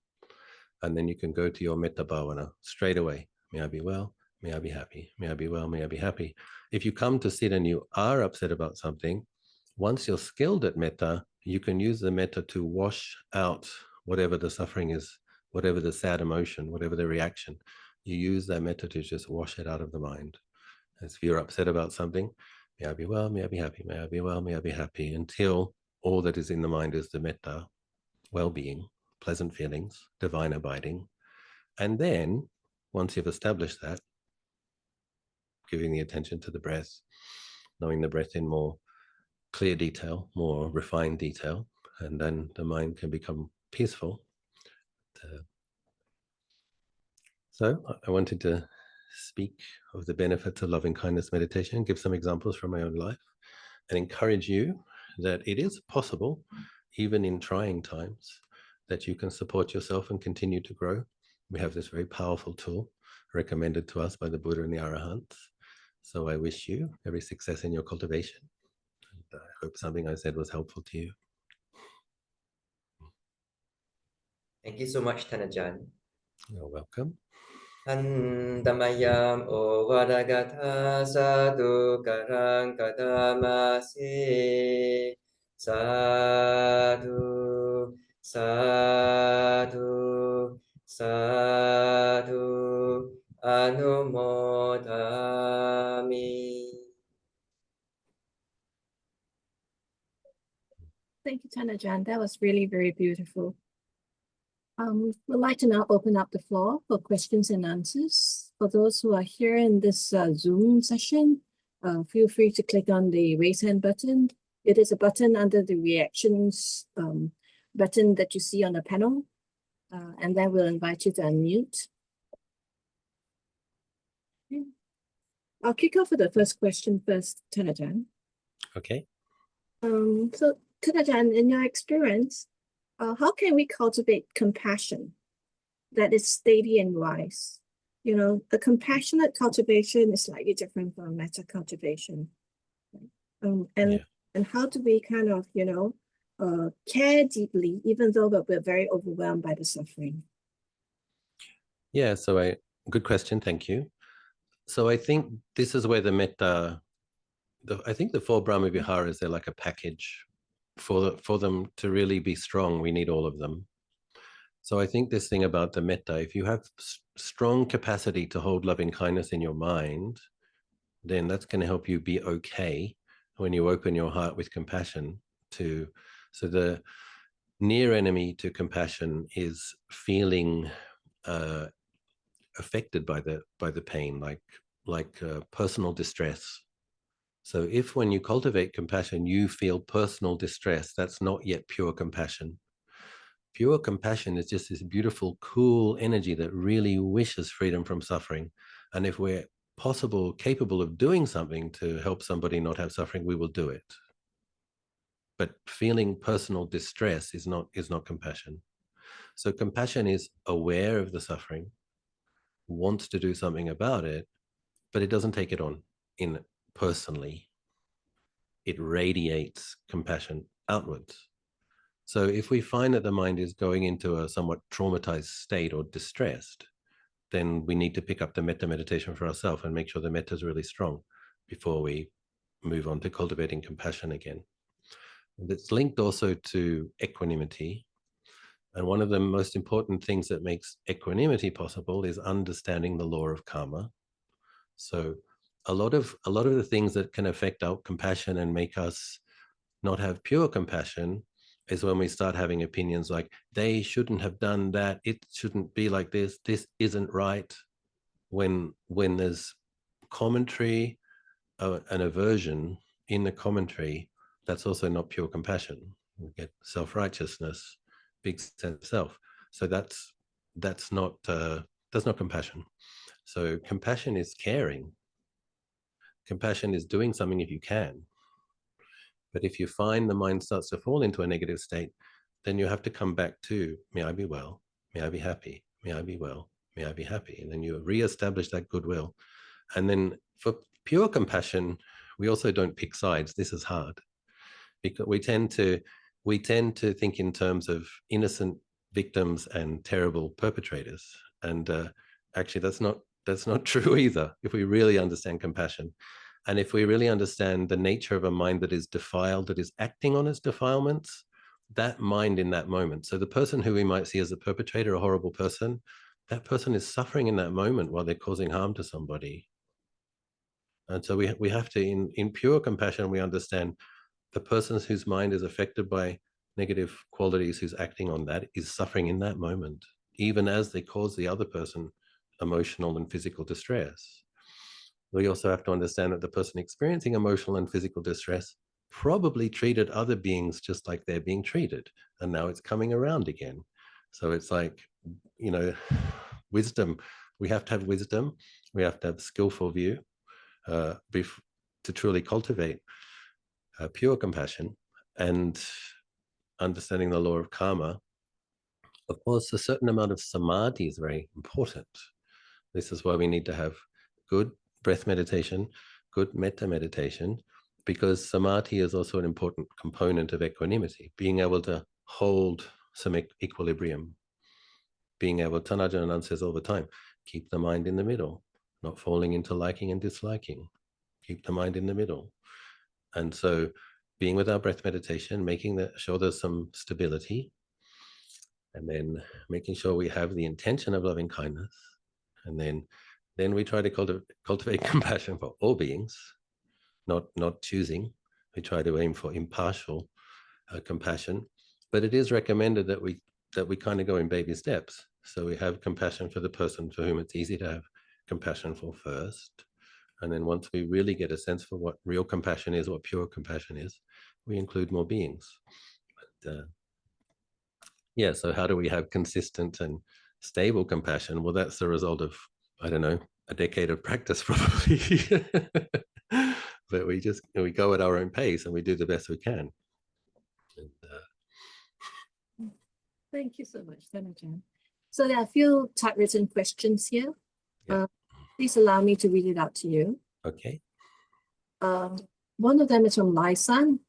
And then you can go to your metta bhavana straight away. May I be well, may I be happy, may I be well, may I be happy. If you come to sit and you are upset about something, once you're skilled at metta, you can use the metta to wash out whatever the suffering is, whatever the sad emotion, whatever the reaction. You use that metta to just wash it out of the mind. As if you're upset about something, may I be well, may I be happy, may I be well, may I be happy, until all that is in the mind is the metta, well-being, pleasant feelings, divine abiding. And then once you've established that, giving the attention to the breath, knowing the breath in more clear detail, more refined detail, and then the mind can become peaceful. So I wanted to speak of the benefits of loving kindness meditation, give some examples from my own life, and encourage you that it is possible, even in trying times, that you can support yourself and continue to grow. We have this very powerful tool recommended to us by the Buddha and the Arahants. So I wish you every success in your cultivation. And I hope something I said was helpful to you. Thank you so much, Thanajan. You're welcome. ทันตมยามโอวาดกถาสาธุกรังกตามาสิสาธุสาธุสาธุอนุโมทามิ Thank you, Tanajan. That was really very beautiful. We'd like to now open up the floor for questions and answers. For those who are here in this Zoom session, feel free to click on the raise hand button. It is a button under the reactions button that you see on the panel. And then we'll invite you to unmute. Okay. I'll kick off with the first question first, Tanajan. Okay. So Tanajan, in your experience, how can we cultivate compassion that is steady and wise? You know, a compassionate cultivation is slightly different from metta cultivation. And how do we kind of, care deeply, even though we're very overwhelmed by the suffering? Yeah, so good question, thank you. So I think this is where the metta, I think the four Brahma Viharas, they're like a package. For them to really be strong, we need all of them. So I think this thing about the metta, if you have strong capacity to hold loving kindness in your mind, then that's going to help you be okay when you open your heart with compassion to. So the near enemy to compassion is feeling affected by the pain, like personal distress. So if when you cultivate compassion, you feel personal distress, that's not yet pure compassion. Pure compassion is just this beautiful, cool energy that really wishes freedom from suffering. And if we're capable of doing something to help somebody not have suffering, we will do it. But feeling personal distress is not compassion. So compassion is aware of the suffering, wants to do something about it, but it doesn't take it on personally. It radiates compassion outwards. So if we find that the mind is going into a somewhat traumatized state or distressed, then we need to pick up the metta meditation for ourselves and make sure the metta is really strong before we move on to cultivating compassion again. And it's linked also to equanimity. And one of the most important things that makes equanimity possible is understanding the law of karma. So a lot of the things that can affect our compassion and make us not have pure compassion is when we start having opinions like, they shouldn't have done that, it shouldn't be like this isn't right. When there's commentary, an aversion in the commentary, that's also not pure compassion. We get self-righteousness, big sense of self. So that's not compassion. So compassion is caring. Compassion is doing something if you can. But if you find the mind starts to fall into a negative state, then you have to come back to, may I be well, may I be happy, may I be well, may I be happy. And then you reestablish that goodwill. And then for pure compassion, we also don't pick sides. This is hard because we tend to think in terms of innocent victims and terrible perpetrators. And actually, that's not true either. If we really understand compassion, and if we really understand the nature of a mind that is defiled, that is acting on its defilements, that mind in that moment. So the person who we might see as a perpetrator, a horrible person, that person is suffering in that moment while they're causing harm to somebody. And so we have to, in pure compassion, we understand the person whose mind is affected by negative qualities, who's acting on that, is suffering in that moment, even as they cause the other person emotional and physical distress. We also have to understand that the person experiencing emotional and physical distress probably treated other beings just like they're being treated. And now it's coming around again. So it's like, wisdom. We have to have wisdom. We have to have skillful view to truly cultivate pure compassion and understanding the law of karma. Of course, a certain amount of samadhi is very important. This is why we need to have good breath meditation, good metta meditation, because samadhi is also an important component of equanimity, being able to hold some equilibrium, being able, Tanajanan says all the time, keep the mind in the middle, not falling into liking and disliking, keep the mind in the middle. And so being with our breath meditation, making sure there's some stability, and then making sure we have the intention of loving kindness, and then we try to cultivate compassion for all beings, not choosing. We try to aim for impartial compassion, but it is recommended that we kind of go in baby steps. So we have compassion for the person for whom it's easy to have compassion for first. And then once we really get a sense for what real compassion is, what pure compassion is, we include more beings. But yeah, so how do we have consistent and stable compassion? Well, that's the result of, I don't know, a decade of practice probably. But we go at our own pace and we do the best we can. And, Thank you so much, Tanajan. So there are a few typewritten questions here. Yeah. Please allow me to read it out to you. Okay. One of them is from Laisan.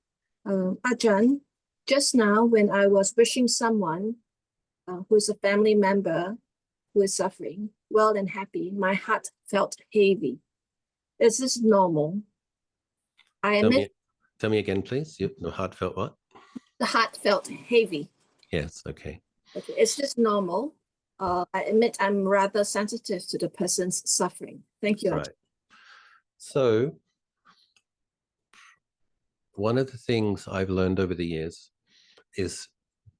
Ajahn, just now when I was wishing someone who is a family member who is suffering, well and happy, my heart felt heavy. Is this normal? I admit Tell me again, please. The heart felt what? the heart felt heavy. Yes, okay. Okay, it's just normal. I admit I'm rather sensitive to the person's suffering. Thank you. Right. So one of the things I've learned over the years is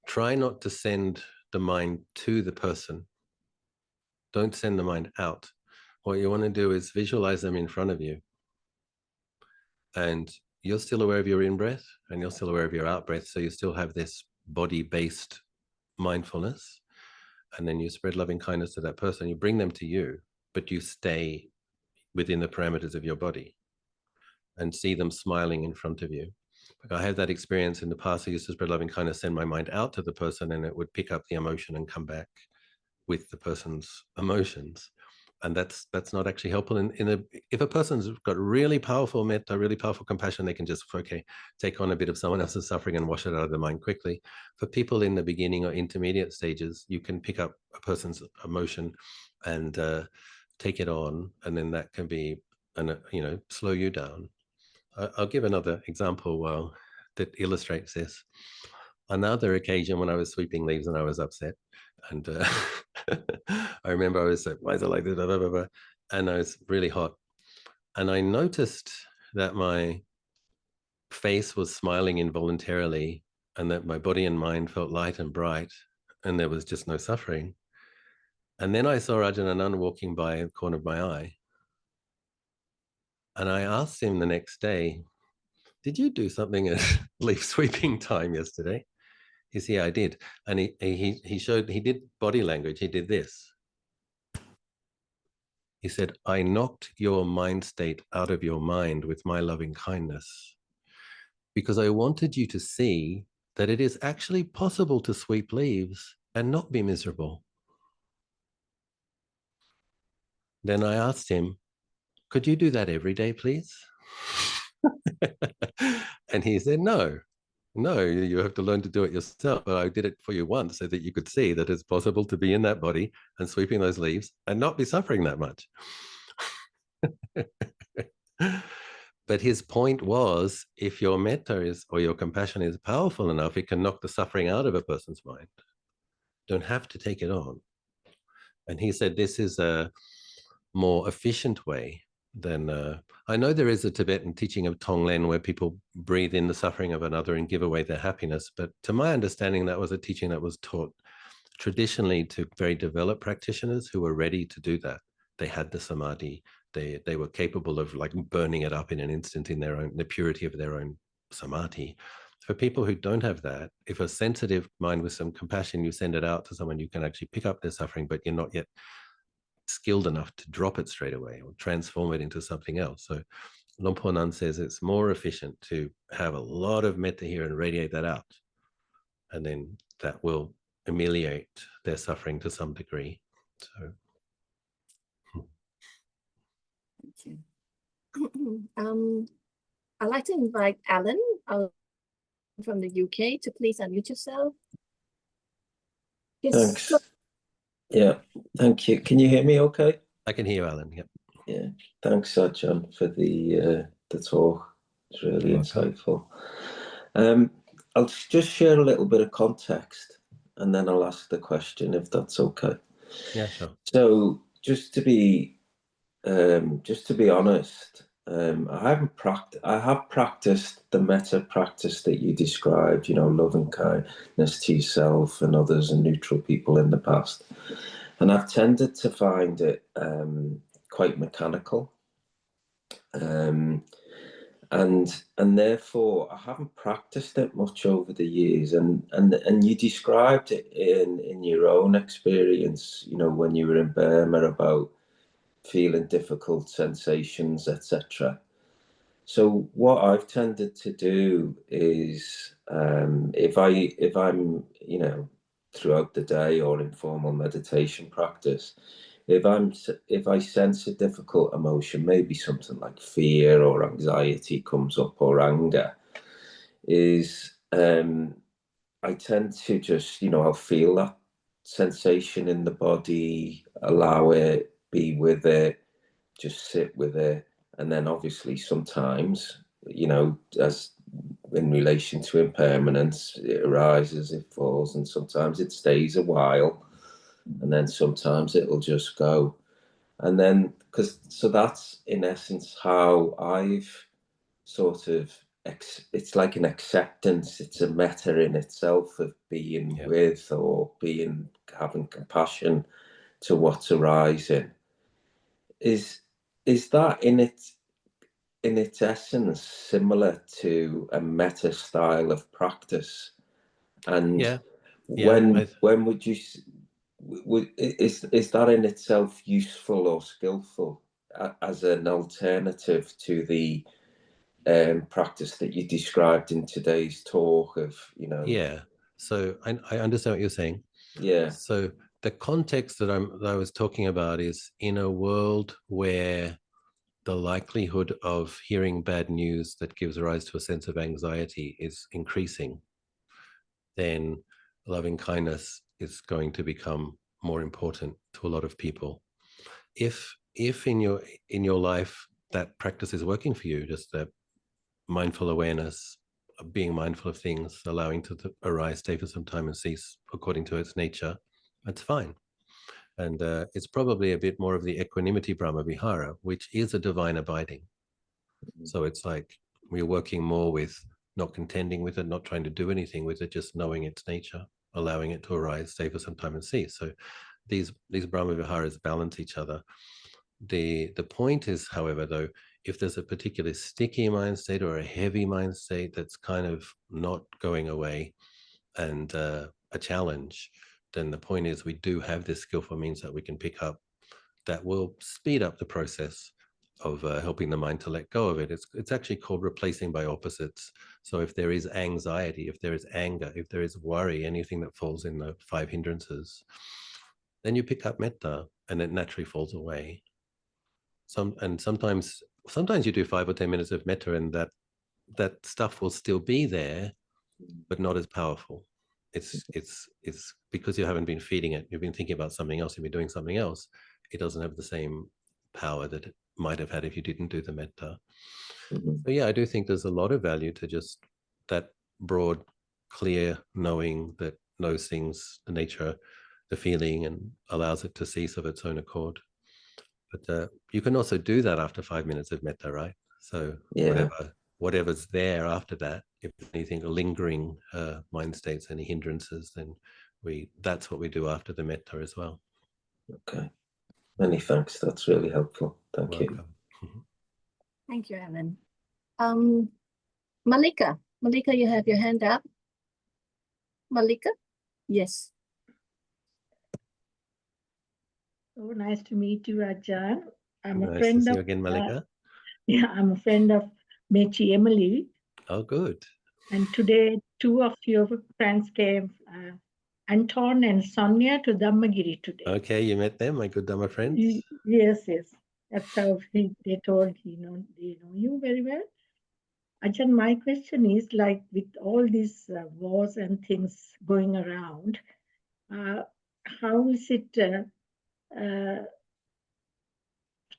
try not to send the mind to the person. Don't send the mind out. What you want to do is visualize them in front of you. And you're still aware of your in-breath and you're still aware of your out-breath. So you still have this body-based mindfulness. And then you spread loving kindness to that person. You bring them to you, but you stay within the parameters of your body and see them smiling in front of you. I had that experience in the past. I used to spread loving kindness, send my mind out to the person, and it would pick up the emotion and come back with the person's emotions. and that's not actually helpful. If a person's got really powerful metta, really powerful compassion, they can just take on a bit of someone else's suffering and wash it out of the mind quickly. For people in the beginning or intermediate stages, you can pick up a person's emotion and take it on, and then that can be slow you down. I'll give another example that illustrates this. Another occasion when I was sweeping leaves and I was upset, and I remember I was like, why is it like this? Blah, blah, blah, blah. And I was really hot. And I noticed that my face was smiling involuntarily, and that my body and mind felt light and bright, and there was just no suffering. And then I saw Ajahn walking by the corner of my eye. And I asked him the next day, did you do something at leaf sweeping time yesterday? He said, yeah, I did. And he showed, he did body language. He did this. He said, I knocked your mind state out of your mind with my loving kindness because I wanted you to see that it is actually possible to sweep leaves and not be miserable. Then I asked him, could you do that every day, please? And he said, no, you have to learn to do it yourself. But I did it for you once so that you could see that it's possible to be in that body and sweeping those leaves and not be suffering that much. But his point was, if your metta or your compassion is powerful enough, it can knock the suffering out of a person's mind. Don't have to take it on. And he said this is a more efficient way than I know there is a Tibetan teaching of Tonglen where people breathe in the suffering of another and give away their happiness. But to my understanding, that was a teaching that was taught traditionally to very developed practitioners who were ready to do that. They had the samadhi. They were capable of like burning it up in an instant in the purity of their own samadhi. For people who don't have that, if a sensitive mind with some compassion, you send it out to someone, you can actually pick up their suffering, but you're not yet skilled enough to drop it straight away or transform it into something else. So Luang Por says it's more efficient to have a lot of metta here and radiate that out. And then that will ameliorate their suffering to some degree. So Thank you. I'd like to invite Alan from the UK to please unmute yourself. Yes. Thanks. Yeah, thank you. Can you hear me okay? I can hear you, Alan. Yep. Yeah, thanks, Ajahn, for the talk. It's really insightful. I'll just share a little bit of context and then I'll ask the question if that's okay. Yeah, sure. So just to be honest, I have practiced the metta practice that you described, loving kindness to yourself and others and neutral people in the past. And I've tended to find it quite mechanical. And therefore I haven't practiced it much over the years. And you described it in your own experience, when you were in Burma, about feeling difficult sensations, etc. So what I've tended to do is if I'm throughout the day or in formal meditation practice, if I sense a difficult emotion, maybe something like fear or anxiety comes up, or anger, is I tend to just, I'll feel that sensation in the body, allow it, be with it, just sit with it. And then obviously sometimes, as in relation to impermanence, it arises, it falls, and sometimes it stays a while, and then sometimes it'll just go. And then, so that's in essence how I've sort of, it's like an acceptance, it's a metta in itself of being with or having compassion to what's arising. Is that in its essence similar to a metta style of practice? And when would you, is that in itself useful or skillful as an alternative to the practice that you described in today's talk of, Yeah. So I understand what you're saying. Yeah. So the context that I was talking about is in a world where the likelihood of hearing bad news that gives rise to a sense of anxiety is increasing, then loving kindness is going to become more important to a lot of people. If in your life that practice is working for you, just that mindful awareness, being mindful of things, allowing to arise, stay for some time and cease according to its nature, that's fine. And it's probably a bit more of the equanimity Brahma Vihara, which is a divine abiding. So it's like we're working more with not contending with it, not trying to do anything with it, just knowing its nature, allowing it to arise, stay for some time and cease. So these Brahma Viharas balance each other. The point is, however, though, if there's a particular sticky mind state or a heavy mind state that's kind of not going away and a challenge, then the point is we do have this skillful means that we can pick up that will speed up the process of helping the mind to let go of it. It's actually called replacing by opposites. So if there is anxiety, if there is anger, if there is worry, anything that falls in the 5 hindrances, then you pick up metta and it naturally falls away. Sometimes you do 5 or 10 minutes of metta and that stuff will still be there, but not as powerful. It's because you haven't been feeding it. You've been thinking about something else. You've been doing something else. It doesn't have the same power that it might have had if you didn't do the metta. So yeah, I do think there's a lot of value to just that broad, clear knowing that knows things, the nature, the feeling, and allows it to cease of its own accord. But you can also do that after 5 minutes of metta, right? So Yeah. whatever's there after that, if anything lingering mind states, any hindrances, then that's what we do after the metta as well. Okay. Many thanks. That's really helpful. Thank you. Welcome. Thank you, Alan. Malika, you have your hand up. Malika? Yes. So nice to meet you, Ajahn. I'm a Nice friend to see of you again, Malika. yeah, I'm a friend of Mechi Emily. Oh, good. And today, 2 of your friends came, Anton and Sonia, to Dhammagiri today. Okay, you met them, my good Dhamma friends. Yes. That's how they told they know you very well. Ajahn, my question is, like, with all these wars and things going around, how is it?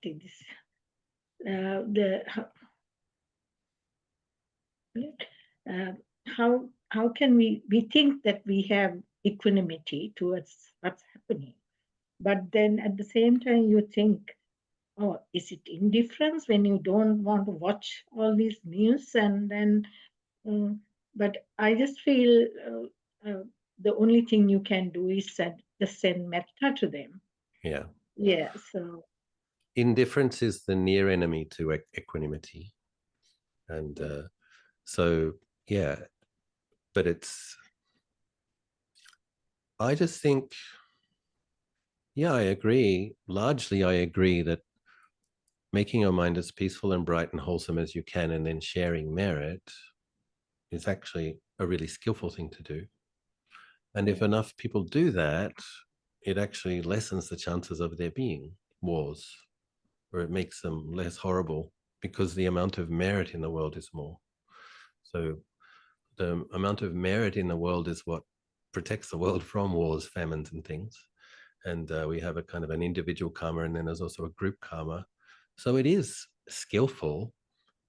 Take this. How can we think that we have equanimity towards what's happening, but then at the same time you think, oh, is it indifference when you don't want to watch all these news? And then but I just feel the only thing you can do is just send metta to them. Yeah. So Indifference is the near enemy to equanimity. And so, yeah, but I just think, yeah, I agree. Largely, I agree that making your mind as peaceful and bright and wholesome as you can and then sharing merit is actually a really skillful thing to do. And if enough people do that, it actually lessens the chances of there being wars, or it makes them less horrible because the amount of merit in the world is more. So the amount of merit in the world is what protects the world from wars, famines, and things. And we have a kind of an individual karma, and then there's also a group karma. So it is skillful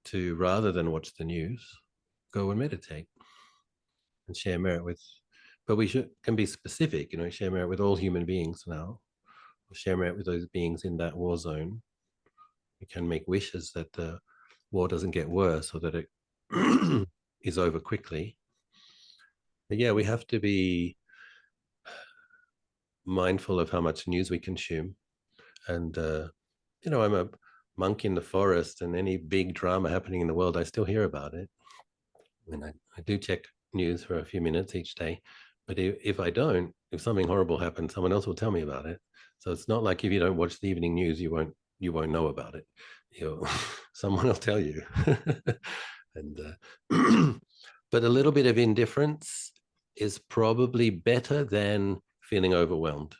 to, rather than watch the news, go and meditate and share merit with, but we can be specific, share merit with all human beings now, or share merit with those beings in that war zone. We can make wishes that the war doesn't get worse or that it is over quickly. But yeah, we have to be mindful of how much news we consume. And, I'm a monk in the forest, and any big drama happening in the world, I still hear about it. I mean, I do check news for a few minutes each day, but if I don't, if something horrible happens, someone else will tell me about it. So it's not like if you don't watch the evening news, you won't know about it. Someone will tell you. And but a little bit of indifference is probably better than feeling overwhelmed.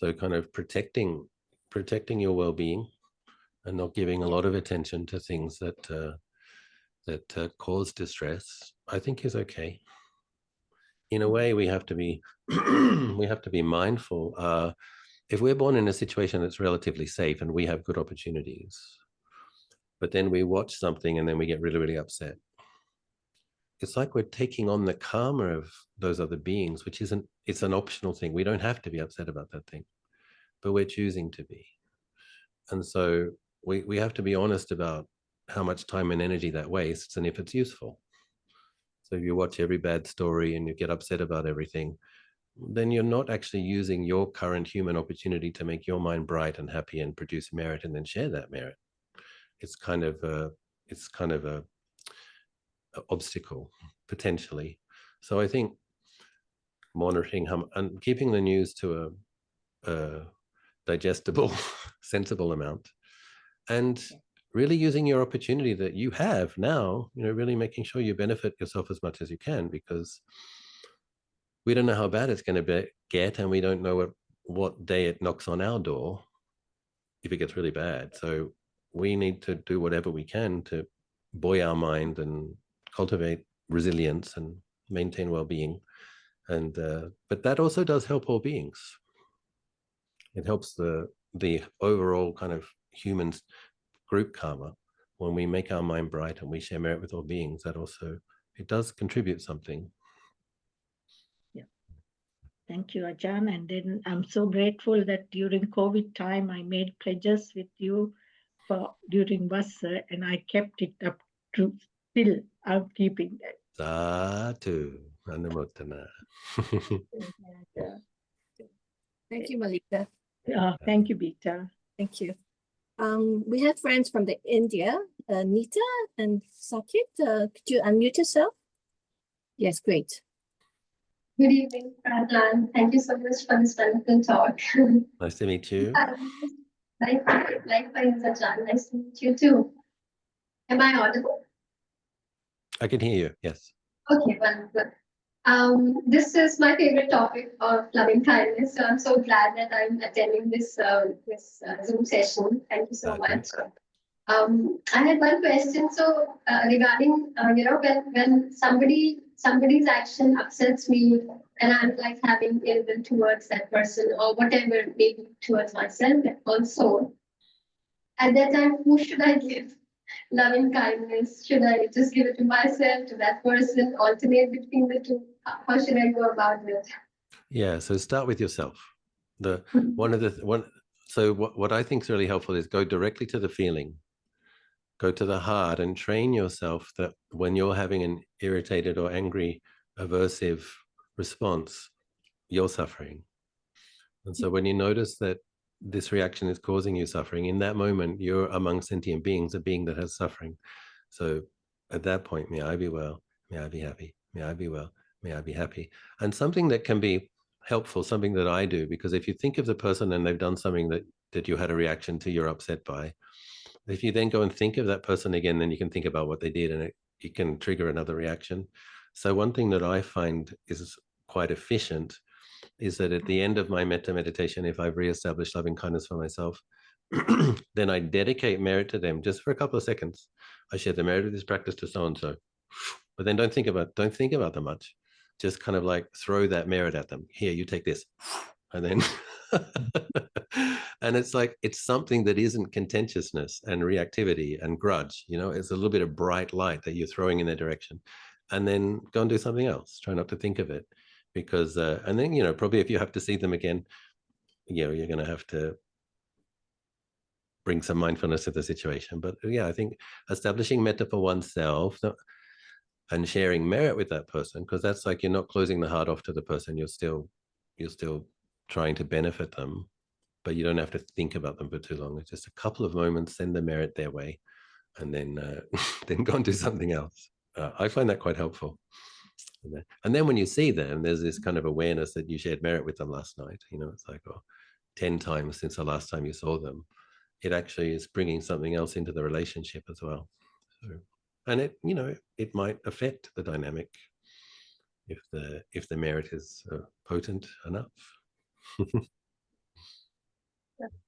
So kind of protecting your well-being and not giving a lot of attention to things that cause distress, I think is okay. In a way, we have to be we have to be mindful. If we're born in a situation that's relatively safe and we have good opportunities, but then we watch something and then we get really, really upset, it's like we're taking on the karma of those other beings, which isn't, it's an optional thing. We don't have to be upset about that thing, but we're choosing to be. And so we have to be honest about how much time and energy that wastes and if it's useful. So if you watch every bad story and you get upset about everything, then you're not actually using your current human opportunity to make your mind bright and happy and produce merit and then share that merit. It's kind of a obstacle potentially. So I think monitoring and keeping the news to a digestible, sensible amount, and really using your opportunity that you have now, really making sure you benefit yourself as much as you can, because we don't know how bad it's going to get, and we don't know what day it knocks on our door if it gets really bad. So we need to do whatever we can to buoy our mind and cultivate resilience and maintain well-being. And but that also does help all beings. It helps the overall kind of human group karma. When we make our mind bright and we share merit with all beings, that also, it does contribute something. Yeah. Thank you, Ajahn. And then I'm so grateful that during COVID time, I made pledges with you during Vassa, and I kept it up to still. I'm keeping that. Sadhu. Anumotana. Yeah. Thank you, Malika. Thank you, Beta. Thank you. We have friends from India, Nita and Sakit. Could you unmute yourself? Yes, great. Good evening, Pradhan. Thank you so much for this wonderful talk. Nice to meet you. Likewise, Ajahn. Nice to meet you too. Am I audible? I can hear you, yes. Okay, wonderful. This is my favorite topic of loving kindness, so I'm so glad that I'm attending this Zoom session. Thank you so much. I had one question. So regarding when somebody's action upsets me and I'm like having ill will towards that person or whatever, maybe towards myself also. At that time, who should I give loving kindness? Should I just give it to myself, to that person, alternate between the two? How should I go about it? Yeah, so start with yourself. So what I think is really helpful is go directly to the feeling. Go to the heart and train yourself that when you're having an irritated or angry, aversive response, you're suffering. And so when you notice that this reaction is causing you suffering, in that moment, you're among sentient beings, a being that has suffering. So at that point, may I be well, may I be happy, may I be well, may I be happy. And something that can be helpful, something that I do, because if you think of the person and they've done something that you had a reaction to, you're upset by, if you then go and think of that person again, then you can think about what they did and it can trigger another reaction. So one thing that I find is quite efficient is that at the end of my metta meditation, if I've reestablished loving kindness for myself, then I dedicate merit to them just for a couple of seconds. I share the merit of this practice to so-and-so, but then don't think about them much. Just kind of like throw that merit at them. Here, you take this. And then, and it's like, it's something that isn't contentiousness and reactivity and grudge, it's a little bit of bright light that you're throwing in their direction, and then go and do something else. Try not to think of it, because, and then, probably if you have to see them again, you're going to have to bring some mindfulness to the situation. But yeah, I think establishing metta for oneself and sharing merit with that person, because that's like, you're not closing the heart off to the person. You're still trying to benefit them, but you don't have to think about them for too long. It's just a couple of moments, send the merit their way, and then then go and do something else. I find that quite helpful. And then when you see them, there's this kind of awareness that you shared merit with them last night. It's like 10 times since the last time you saw them. It actually is bringing something else into the relationship as well. So, and it might affect the dynamic if the merit is potent enough.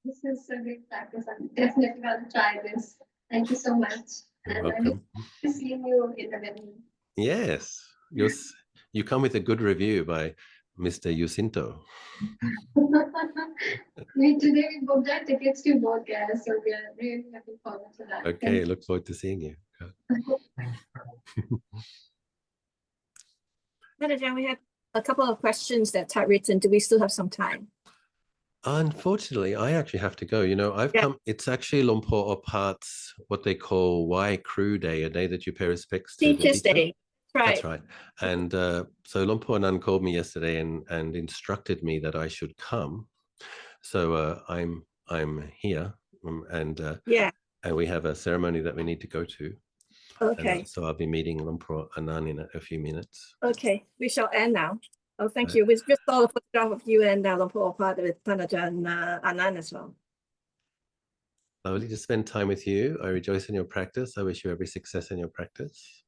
This is a great practice. I'm definitely going to try this. Thank you so much. You're And I look welcome. forward to seeing you in the venue. Yes, you come with a good review by Mr. Yusinto. Today we booked our tickets to both guys, so we are really looking forward to that. Okay, look forward to seeing you. Manajan, we have a couple of questions that are written. Do we still have some time? Unfortunately, I actually have to go. You know, I've come. It's actually Lumpur Opat's what they call Y Crew Day, a day that you pay respects to the Teachers' teacher. Day. Right. That's right. And so Lumpur Nan called me yesterday and instructed me that I should come. So I'm here, and we have a ceremony that we need to go to. Okay. And so I'll be meeting Lumpur Anan in a few minutes. Okay, we shall end now. Oh, thank you. We just saw a photograph of you and Lumpur Opat with Tanajan Anand as well. Lovely to spend time with you. I rejoice in your practice. I wish you every success in your practice.